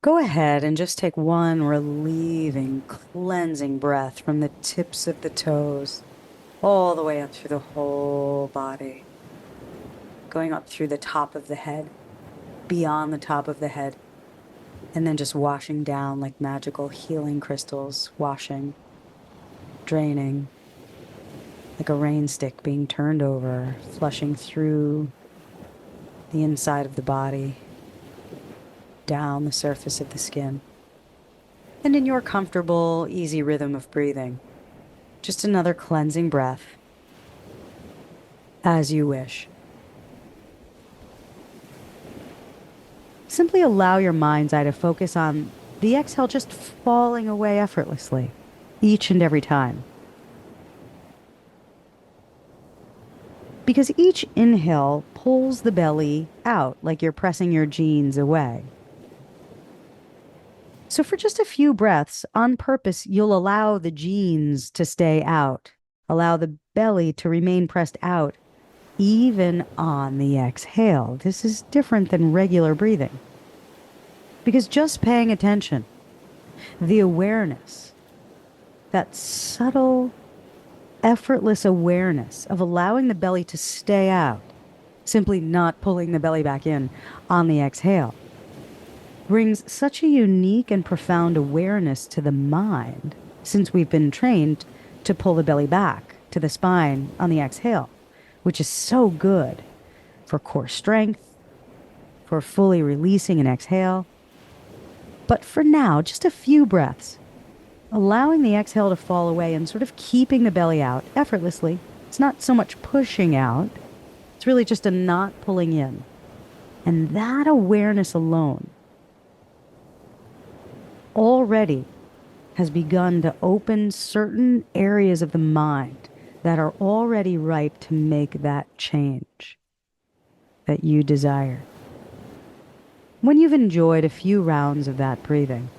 Go ahead and just take one relieving, cleansing breath from the tips of the toes all the way up through the whole body, going up through the top of the head, beyond the top of the head, and then just washing down like magical healing crystals, washing, draining, like a rain stick being turned over, flushing through the inside of the body, down the surface of the skin, and in your comfortable, easy rhythm of breathing. Just another cleansing breath as you wish. Simply allow your mind's eye to focus on the exhale just falling away effortlessly each and every time. Because each inhale pulls the belly out like you're pressing your jeans away. So, for just a few breaths, on purpose, you'll allow the jeans to stay out, allow the belly to remain pressed out, even on the exhale. This is different than regular breathing. Because just paying attention, the awareness, that subtle, effortless awareness of allowing the belly to stay out, simply not pulling the belly back in on the exhale, brings such a unique and profound awareness to the mind, since we've been trained to pull the belly back to the spine on the exhale, which is so good for core strength, for fully releasing an exhale. But for now, just a few breaths, allowing the exhale to fall away and sort of keeping the belly out effortlessly. It's not so much pushing out, it's really just a not pulling in. And that awareness alone already has begun to open certain areas of the mind that are already ripe to make that change that you desire. When you've enjoyed a few rounds of that breathing,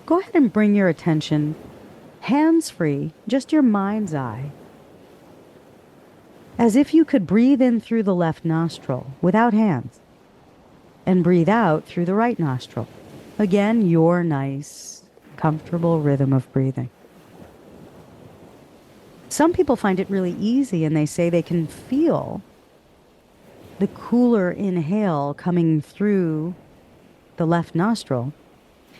go ahead and bring your attention hands free, just your mind's eye, as if you could breathe in through the left nostril without hands and breathe out through the right nostril. Again, your nice, comfortable rhythm of breathing. Some people find it really easy and they say they can feel the cooler inhale coming through the left nostril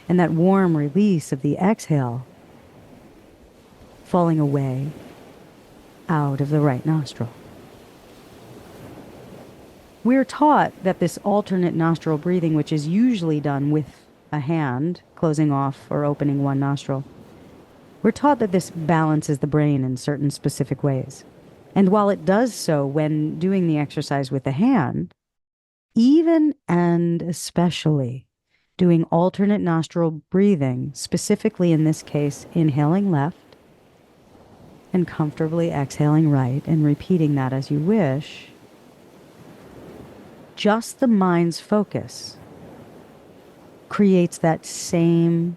and that warm release of the exhale falling away out of the right nostril. We're taught that this alternate nostril breathing, which is usually done with a hand closing off or opening one nostril, we're taught that this balances the brain in certain specific ways. And while it does so when doing the exercise with the hand, even and especially doing alternate nostril breathing, specifically in this case, inhaling left and comfortably exhaling right and repeating that as you wish, just the mind's focus creates that same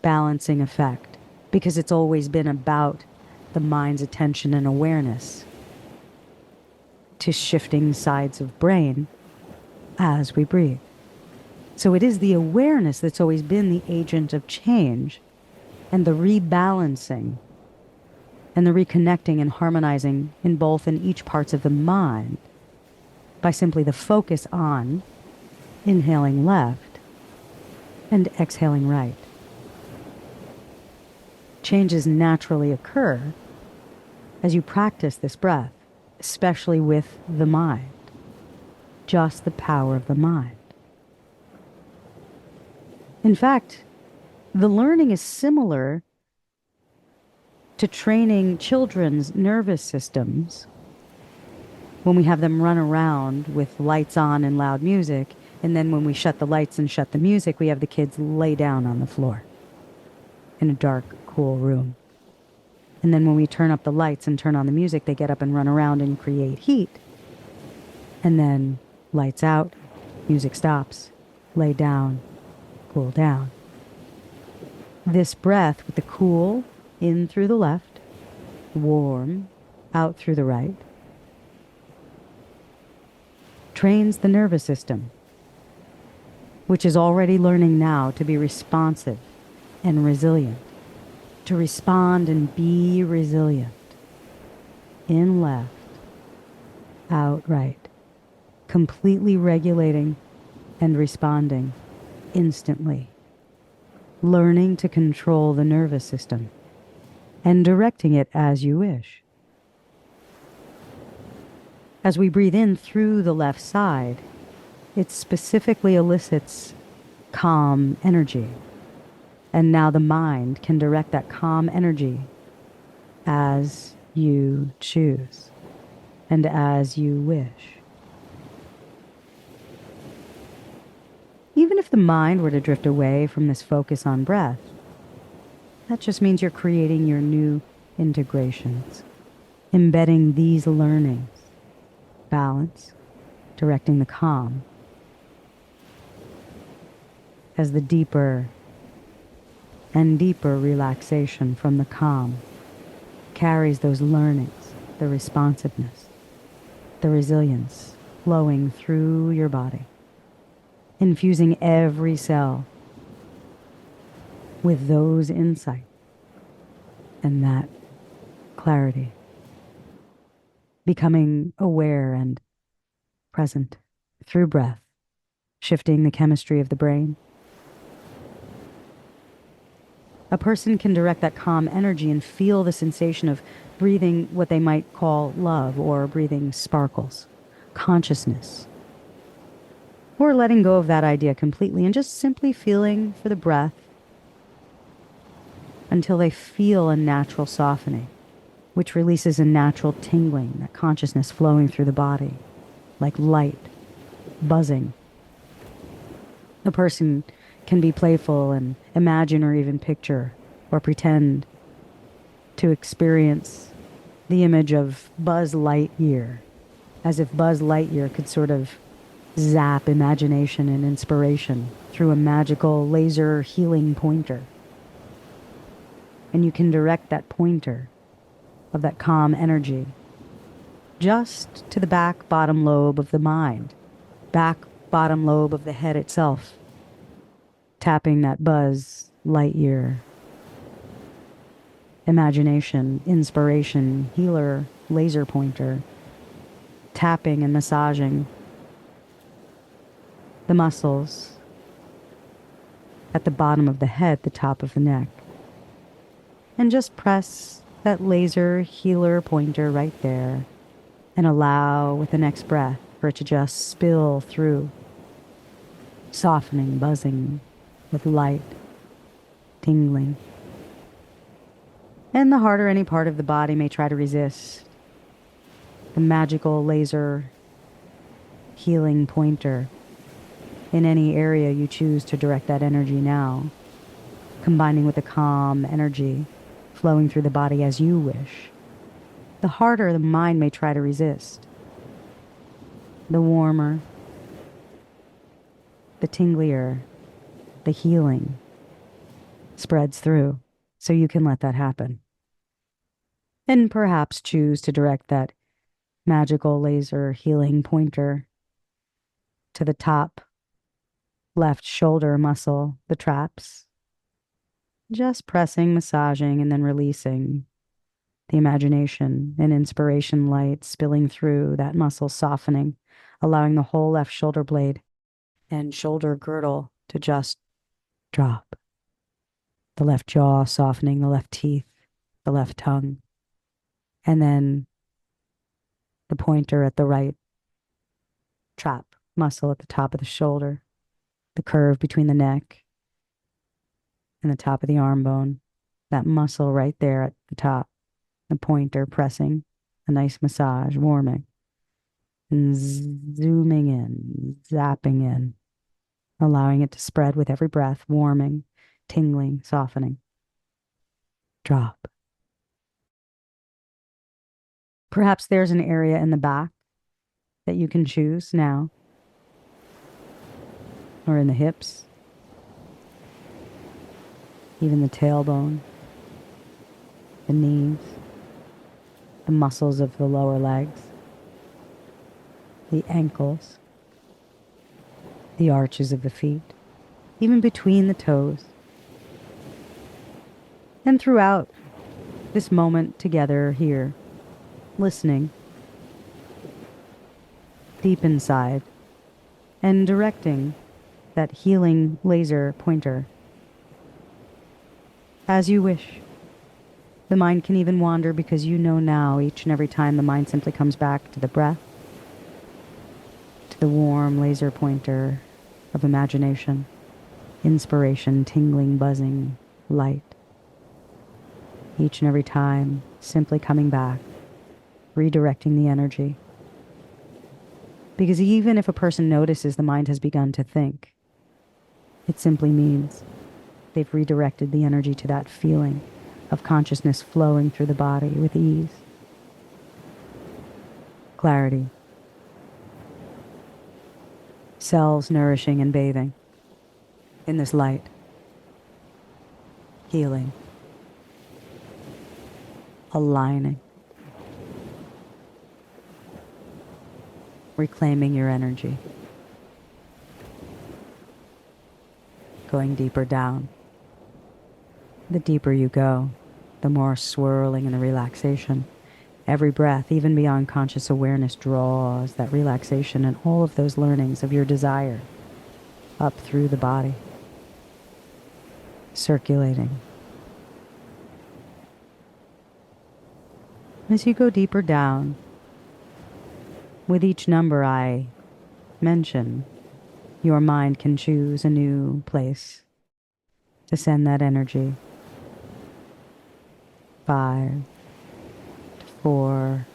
balancing effect because it's always been about the mind's attention and awareness to shifting sides of brain as we breathe. So it is the awareness that's always been the agent of change and the rebalancing and the reconnecting and harmonizing in both and each parts of the mind by simply the focus on inhaling left and exhaling right. Changes naturally occur as you practice this breath, especially with the mind, just the power of the mind. In fact, the learning is similar to training children's nervous systems when we have them run around with lights on and loud music, and then when we shut the lights and shut the music, we have the kids lay down on the floor in a dark, cool room. And then when we turn up the lights and turn on the music, they get up and run around and create heat. And then lights out, music stops, lay down, cool down. This breath with the cool in through the left, warm out through the right, trains the nervous system which is already learning now to be responsive and resilient, to respond and be resilient. In left, out right, completely regulating and responding instantly, learning to control the nervous system and directing it as you wish. As we breathe in through the left side, it specifically elicits calm energy. And now the mind can direct that calm energy as you choose and as you wish. Even if the mind were to drift away from this focus on breath, that just means you're creating your new integrations, embedding these learnings, balance, directing the calm, as the deeper and deeper relaxation from the calm carries those learnings, the responsiveness, the resilience flowing through your body, infusing every cell with those insights and that clarity, becoming aware and present through breath, shifting the chemistry of the brain. A person can direct that calm energy and feel the sensation of breathing what they might call love, or breathing sparkles, consciousness, or letting go of that idea completely and just simply feeling for the breath until they feel a natural softening, which releases a natural tingling, that consciousness flowing through the body, like light, buzzing. A person can be playful and imagine or even picture or pretend to experience the image of Buzz Lightyear, as if Buzz Lightyear could sort of zap imagination and inspiration through a magical laser healing pointer. And you can direct that pointer of that calm energy just to the back bottom lobe of the mind, back bottom lobe of the head itself, tapping that Buzz Lightyear imagination, inspiration, healer, laser pointer, tapping and massaging the muscles at the bottom of the head, the top of the neck. And just press that laser healer pointer right there and allow with the next breath for it to just spill through, softening, buzzing with light, tingling. And the harder any part of the body may try to resist, the magical laser healing pointer in any area you choose to direct that energy now, combining with the calm energy flowing through the body as you wish, the harder the mind may try to resist, the warmer, the tinglier, the healing spreads through, so you can let that happen. And perhaps choose to direct that magical laser healing pointer to the top left shoulder muscle, the traps. Just pressing, massaging, and then releasing the imagination and inspiration light spilling through that muscle, softening, allowing the whole left shoulder blade and shoulder girdle to just drop. The left jaw softening, the left teeth, the left tongue, and then the pointer at the right trap muscle at the top of the shoulder, the curve between the neck and the top of the arm bone, that muscle right there at the top, the pointer pressing, a nice massage, warming, and zooming in, zapping in, allowing it to spread with every breath, warming, tingling, softening. Drop. Perhaps there's an area in the back that you can choose now, or in the hips, even the tailbone, the knees, the muscles of the lower legs, the ankles, the arches of the feet. even between the toes. And throughout this moment together here, listening deep inside and directing that healing laser pointer as you wish. The mind can even wander because you know now each and every time the mind simply comes back to the breath, to the warm laser pointer of imagination, inspiration, tingling, buzzing, light. Each and every time, simply coming back, redirecting the energy. Because even if a person notices the mind has begun to think, it simply means they've redirected the energy to that feeling of consciousness flowing through the body with ease, clarity, cells nourishing and bathing in this light, healing, aligning, reclaiming your energy, going deeper down. The deeper you go, the more swirling and the relaxation. Every breath, even beyond conscious awareness, draws that relaxation and all of those learnings of your desire up through the body, circulating. As you go deeper down, with each number I mention, your mind can choose a new place to send that energy. 5 to 4,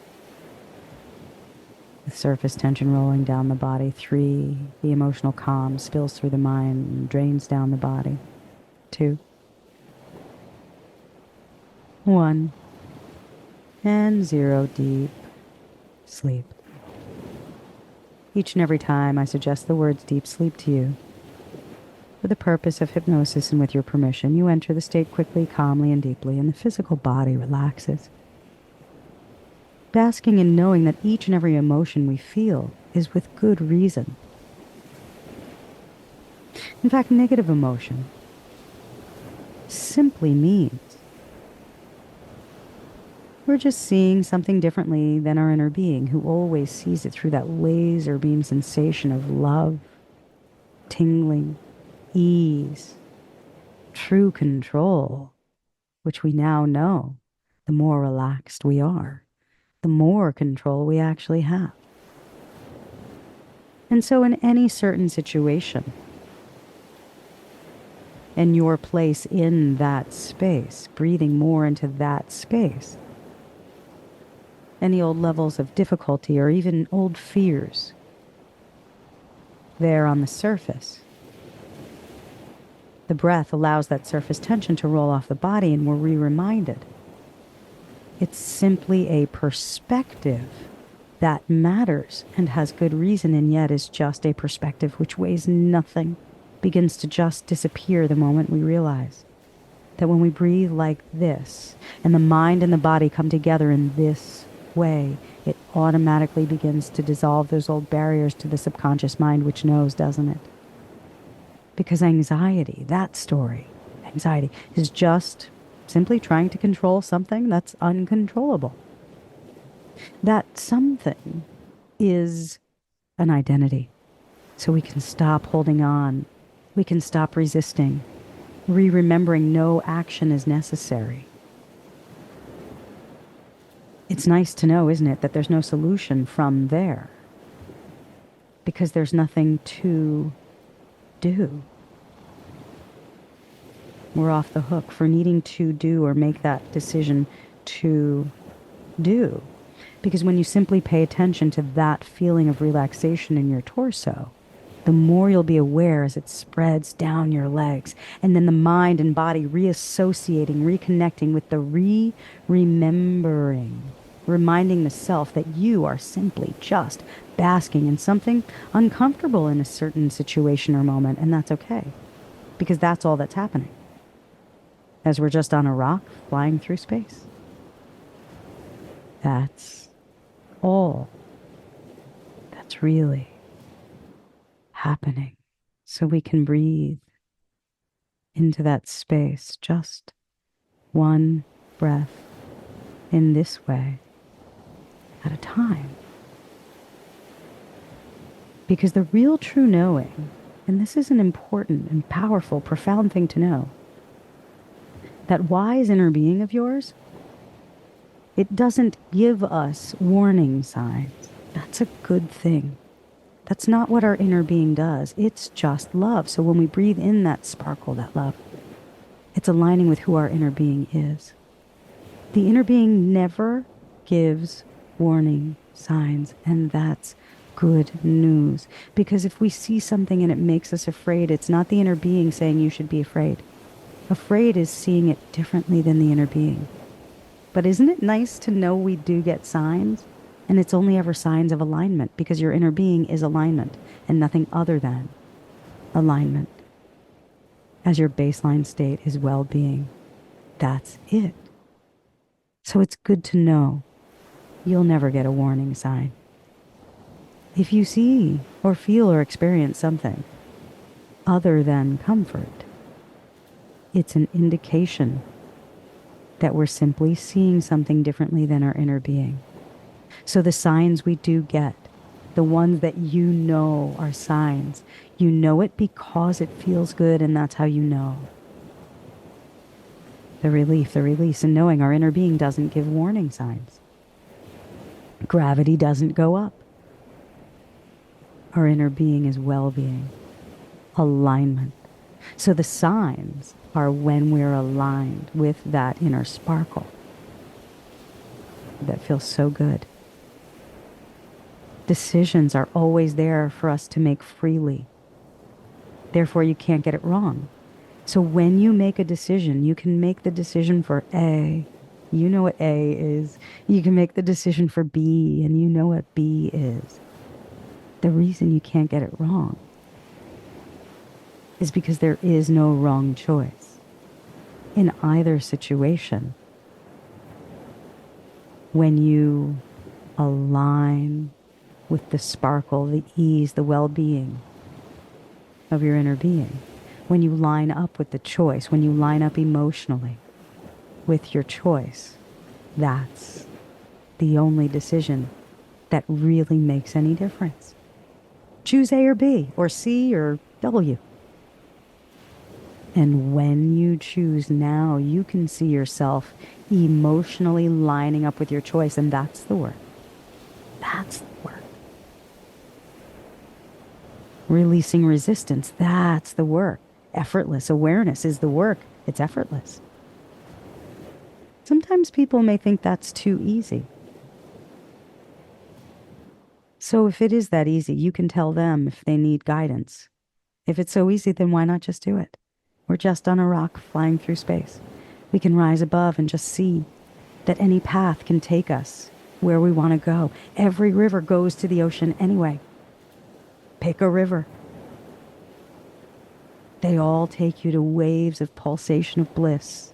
with surface tension rolling down the body. 3, the emotional calm spills through the mind and drains down the body. 2, 1, and 0, deep sleep. Each and every time I suggest the words deep sleep to you, for the purpose of hypnosis and with your permission, you enter the state quickly, calmly, and deeply, and the physical body relaxes, basking in knowing that each and every emotion we feel is with good reason. In fact, negative emotion simply means we're just seeing something differently than our inner being, who always sees it through that laser beam sensation of love, tingling, ease, true control, which we now know. The more relaxed we are, the more control we actually have. And so, in any certain situation, and your place in that space, breathing more into that space, any old levels of difficulty or even old fears there on the surface, the breath allows that surface tension to roll off the body, and we're reminded it's simply a perspective that matters and has good reason, and yet is just a perspective which weighs nothing, begins to just disappear the moment we realize that when we breathe like this and the mind and the body come together in this way, it automatically begins to dissolve those old barriers to the subconscious mind, which knows, doesn't it? Because anxiety, that story, anxiety is just simply trying to control something that's uncontrollable. That something is an identity. So we can stop holding on. We can stop resisting, remembering no action is necessary. It's nice to know, isn't it, that there's no solution from there because there's nothing to do. We're off the hook for needing to do or make that decision to do. Because when you simply pay attention to that feeling of relaxation in your torso, the more you'll be aware as it spreads down your legs. And then the mind and body reassociating, reconnecting with the remembering, reminding the self that you are simply just basking in something uncomfortable in a certain situation or moment. And that's okay, because that's all that's happening as we're just on a rock flying through space. That's all that's really happening. So we can breathe into that space, just one breath in this way at a time. Because the real true knowing, and this is an important and powerful, profound thing to know, that wise inner being of yours, it doesn't give us warning signs. That's a good thing. That's not what our inner being does. It's just love. So when we breathe in that sparkle, that love, it's aligning with who our inner being is. The inner being never gives warning signs, and that's good news. Because if we see something and it makes us afraid, it's not the inner being saying you should be afraid. Afraid is seeing it differently than the inner being. But isn't it nice to know we do get signs? And it's only ever signs of alignment, because your inner being is alignment and nothing other than alignment. As your baseline state is well-being. That's it. So it's good to know you'll never get a warning sign. If you see or feel or experience something other than comfort, it's an indication that we're simply seeing something differently than our inner being. So the signs we do get, the ones that you know are signs, you know it because it feels good, and that's how you know. The relief, the release, and knowing our inner being doesn't give warning signs. Gravity doesn't go up. Our inner being is well-being, alignment. So the signs are when we're aligned with that inner sparkle that feels so good. Decisions are always there for us to make freely. Therefore, you can't get it wrong. So when you make a decision, you can make the decision for A. You know what A is. You can make the decision for B, and you know what B is. The reason you can't get it wrong is because there is no wrong choice in either situation. When you align with the sparkle, the ease, the well-being of your inner being, when you line up with the choice, when you line up emotionally with your choice, that's the only decision that really makes any difference. Choose A or B, or C or W. And when you choose now, you can see yourself emotionally lining up with your choice, and that's the work. That's the work. Releasing resistance, that's the work. Effortless awareness is the work. It's effortless. Sometimes people may think that's too easy. So if it is that easy, you can tell them if they need guidance. If it's so easy, then why not just do it? We're just on a rock flying through space. We can rise above and just see that any path can take us where we want to go. Every river goes to the ocean anyway. Pick a river. They all take you to waves of pulsation of bliss.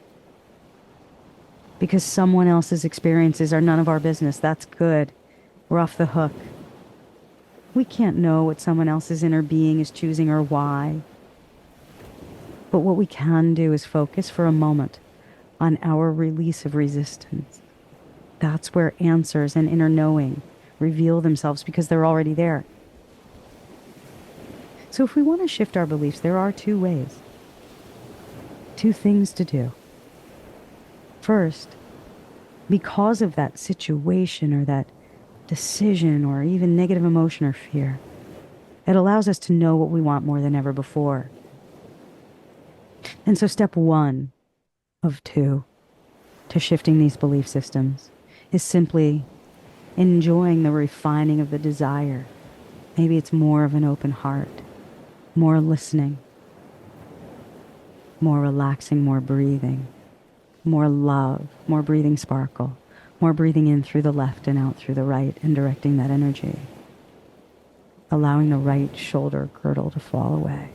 Because someone else's experiences are none of our business. That's good. We're off the hook. We can't know what someone else's inner being is choosing or why. But what we can do is focus for a moment on our release of resistance. That's where answers and inner knowing reveal themselves, because they're already there. So if we want to shift our beliefs, there are two ways. Two things to do. First, because of that situation or that decision or even negative emotion or fear, it allows us to know what we want more than ever before. And so step one of two to shifting these belief systems is simply enjoying the refining of the desire. Maybe it's more of an open heart, more listening, more relaxing, more breathing, more love, more breathing sparkle, more breathing in through the left and out through the right and directing that energy, allowing the right shoulder girdle to fall away.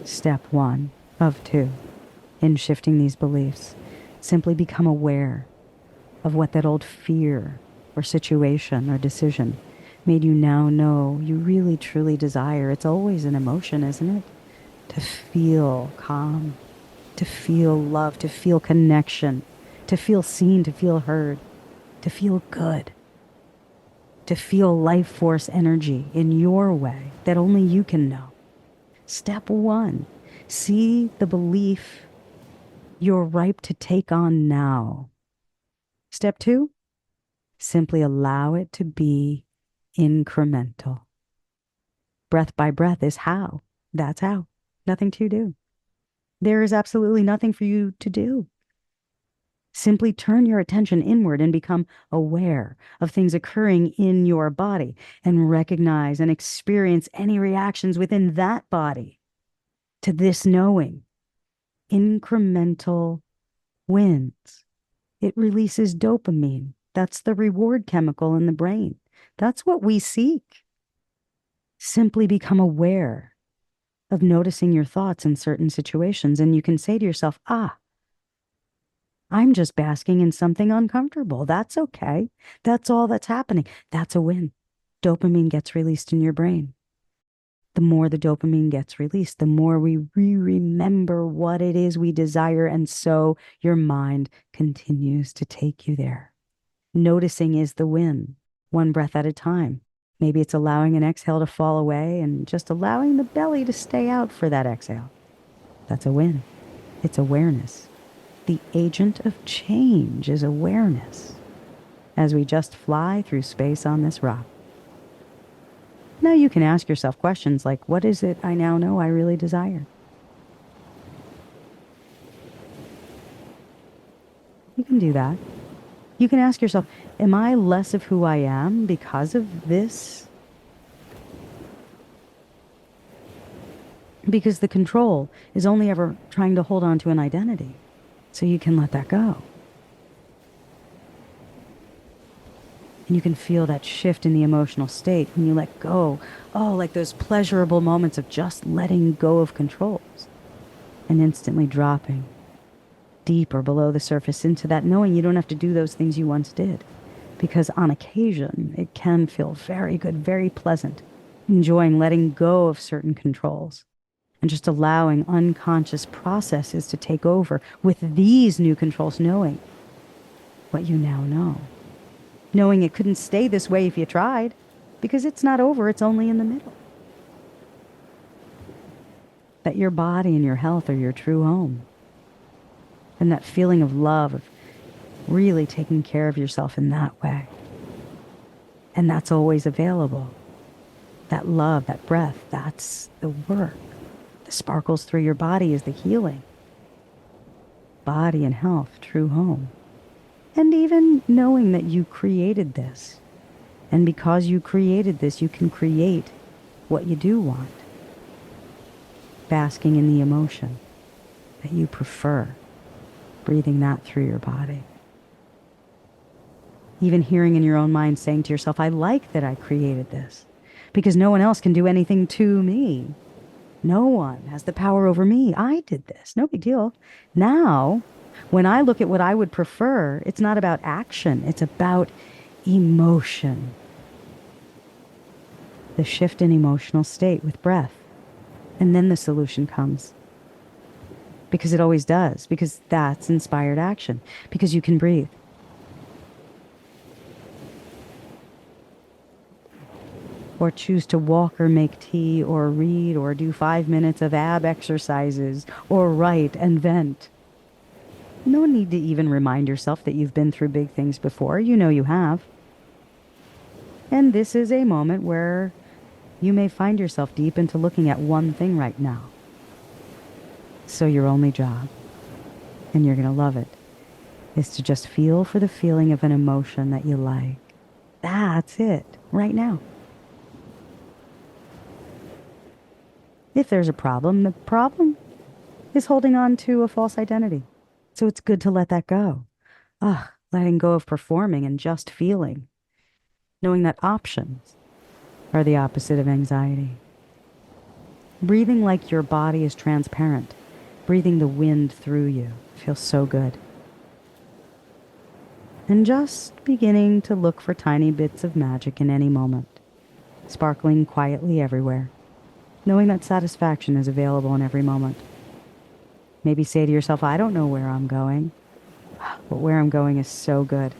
Step one of two in shifting these beliefs, simply become aware of what that old fear or situation or decision made you now know you really truly desire. It's always an emotion, isn't it? to feel calm, to feel love, to feel connection, to feel seen, to feel heard, to feel good, to feel life force energy in your way that only you can know. Step one, see the belief you're ripe to take on now. Step two, simply allow it to be incremental. Breath by breath is how. That's how. Nothing to do. There is absolutely nothing for you to do. Simply turn your attention inward and become aware of things occurring in your body and recognize and experience any reactions within that body to this knowing. Incremental wins. It releases dopamine. That's the reward chemical in the brain. That's what we seek. Simply become aware of noticing your thoughts in certain situations. And you can say to yourself, I'm just basking in something uncomfortable. That's okay. That's all that's happening. That's a win. Dopamine gets released in your brain. The more the dopamine gets released, the more we remember what it is we desire. And so your mind continues to take you there. Noticing is the win, one breath at a time. Maybe it's allowing an exhale to fall away and just allowing the belly to stay out for that exhale. That's a win. It's awareness. The agent of change is awareness as we just fly through space on this rock. Now you can ask yourself questions like, what is it I now know I really desire? You can do that. You can ask yourself, am I less of who I am because of this? Because the control is only ever trying to hold on to an identity. So you can let that go. And you can feel that shift in the emotional state when you let go. Oh, like those pleasurable moments of just letting go of controls and instantly dropping deeper below the surface into that knowing you don't have to do those things you once did. Because on occasion, it can feel very good, very pleasant, enjoying letting go of certain controls and just allowing unconscious processes to take over with these new controls, knowing what you now know. Knowing it couldn't stay this way if you tried, because it's not over, it's only in the middle. That your body and your health are your true home. And that feeling of love, of really taking care of yourself in that way. And that's always available. That love, that breath, that's the work. The sparkles through your body is the healing. Body and health, true home. And even knowing that you created this. And because you created this, you can create what you do want. Basking in the emotion that you prefer. Breathing that through your body. Even hearing in your own mind saying to yourself, I like that I created this. Because no one else can do anything to me. No one has the power over me. I did this. No big deal. Now, when I look at what I would prefer, it's not about action. It's about emotion. The shift in emotional state with breath. And then the solution comes. Because it always does. Because that's inspired action. Because you can breathe. Or choose to walk or make tea or read or do 5 minutes of ab exercises or write and vent. No need to even remind yourself that you've been through big things before. You know you have. And this is a moment where you may find yourself deep into looking at one thing right now. So your only job, and you're going to love it, is to just feel for the feeling of an emotion that you like. That's it, right now. If there's a problem, the problem is holding on to a false identity. So it's good to let that go. Letting go of performing and just feeling. Knowing that options are the opposite of anxiety. Breathing like your body is transparent. Breathing the wind through you feels so good. And just beginning to look for tiny bits of magic in any moment. Sparkling quietly everywhere. knowing that satisfaction is available in every moment. Maybe say to yourself, I don't know where I'm going, but where I'm going is so good.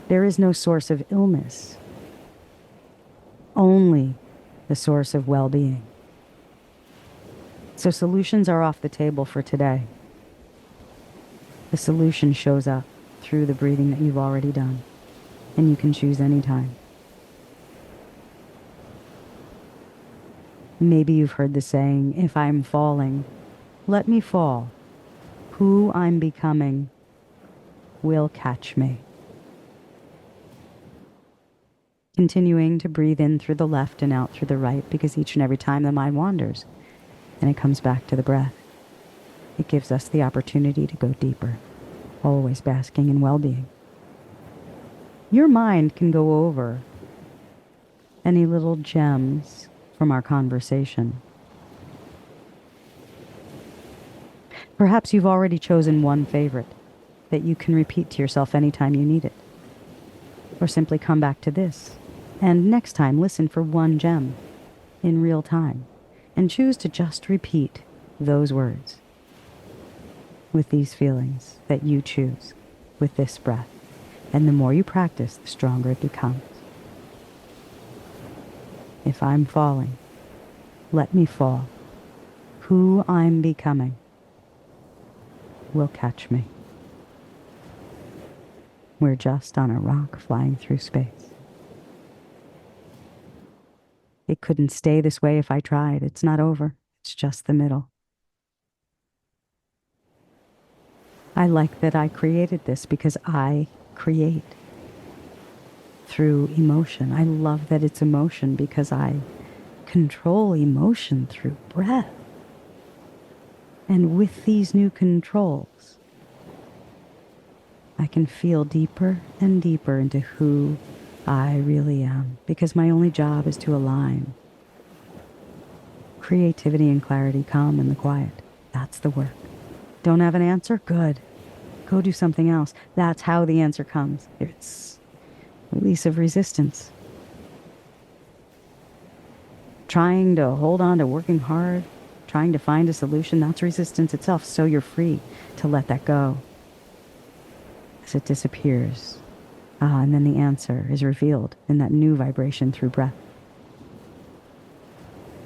There is no source of illness, only the source of well-being. So solutions are off the table for today. The solution shows up through the breathing that you've already done, and you can choose any time. Maybe you've heard the saying, if I'm falling, let me fall. Who I'm becoming will catch me. Continuing to breathe in through the left and out through the right, because each and every time the mind wanders and it comes back to the breath, it gives us the opportunity to go deeper, always basking in well-being. Your mind can go over any little gems from our conversation. Perhaps you've already chosen one favorite that you can repeat to yourself anytime you need it. Or simply come back to this. And next time, listen for one gem in real time and choose to just repeat those words with these feelings that you choose with this breath. And the more you practice, the stronger it becomes. If I'm falling, let me fall. Who I'm becoming will catch me. We're just on a rock flying through space. It couldn't stay this way if I tried. It's not over. It's just the middle. I like that I created this because I create through emotion. I love that it's emotion because I control emotion through breath. And with these new controls, I can feel deeper and deeper into who I really am, because my only job is to align. Creativity and clarity come in the quiet. That's the work. Don't have an answer? Good. Go do something else. That's how the answer comes. It's release of resistance. Trying to hold on to working hard, trying to find a solution, that's resistance itself. So you're free to let that go as it disappears. And then the answer is revealed in that new vibration through breath.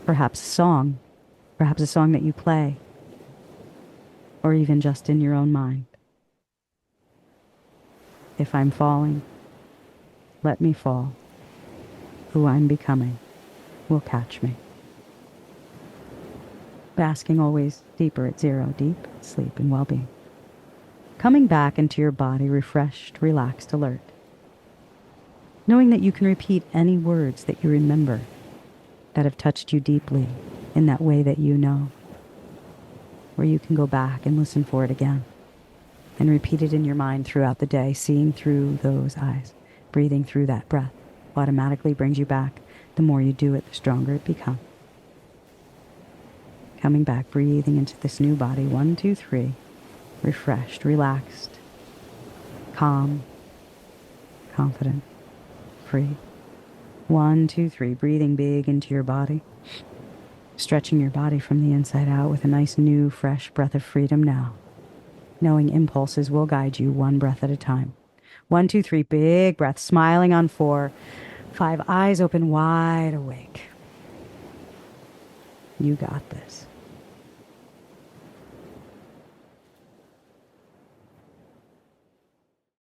Perhaps a song that you play, or even just in your own mind. If I'm falling, let me fall. Who I'm becoming will catch me. Basking always deeper at zero, deep sleep and well-being. Coming back into your body, refreshed, relaxed, alert. Knowing that you can repeat any words that you remember that have touched you deeply in that way that you know. Or you can go back and listen for it again and repeat it in your mind throughout the day, seeing through those eyes, breathing through that breath. Automatically brings you back. The more you do it, the stronger it becomes. Coming back, breathing into this new body. 1, 2, 3. Refreshed, relaxed, calm, confident, free. 1, 2, 3. Breathing big into your body. Stretching your body from the inside out with a nice new fresh breath of freedom now. Knowing impulses will guide you one breath at a time. 1, 2, 3. Big breath. Smiling on 4. 5. Eyes open wide awake. You got this.